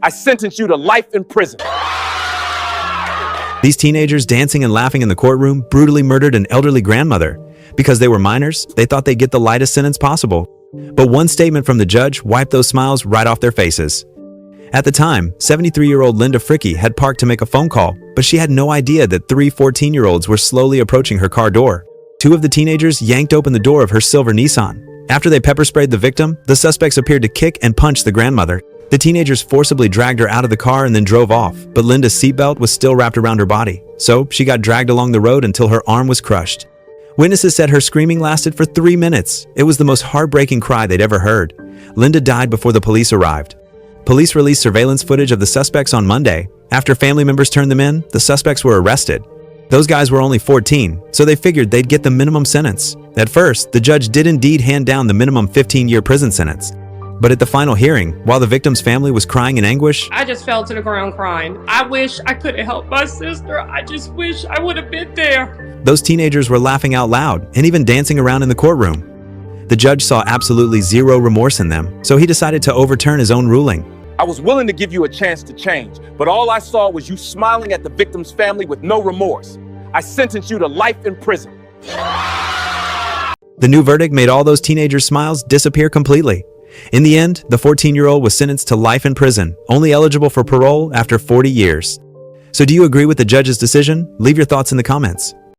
I sentence you to life in prison. These teenagers dancing and laughing in the courtroom brutally murdered an elderly grandmother. Because they were minors, they thought they'd get the lightest sentence possible. But one statement from the judge wiped those smiles right off their faces. At the time, 73-year-old Linda Fricky had parked to make a phone call, but she had no idea that three 14-year-olds were slowly approaching her car door. Two of the teenagers yanked open the door of her silver Nissan. After they pepper sprayed the victim, the suspects appeared to kick and punch the grandmother. The teenagers forcibly dragged her out of the car and then drove off, but Linda's seatbelt was still wrapped around her body, so she got dragged along the road until her arm was crushed. Witnesses said her screaming lasted for 3 minutes. It was the most heartbreaking cry they'd ever heard. Linda died before the police arrived. Police released surveillance footage of the suspects on Monday. After family members turned them in, the suspects were arrested. Those guys were only 14, so they figured they'd get the minimum sentence. At first, the judge did indeed hand down the minimum 15-year prison sentence. But at the final hearing, while the victim's family was crying in anguish, I just fell to the ground crying. I wish I could have helped my sister. I just wish I would have been there. those teenagers were laughing out loud and even dancing around in the courtroom. The judge saw absolutely zero remorse in them, so he decided to overturn his own ruling. I was willing to give you a chance to change, but all I saw was you smiling at the victim's family with no remorse. I sentenced you to life in prison. The new verdict made all those teenagers' smiles disappear completely. In the end, the 14-year-old was sentenced to life in prison, only eligible for parole after 40 years. So do you agree with the judge's decision? Leave your thoughts in the comments.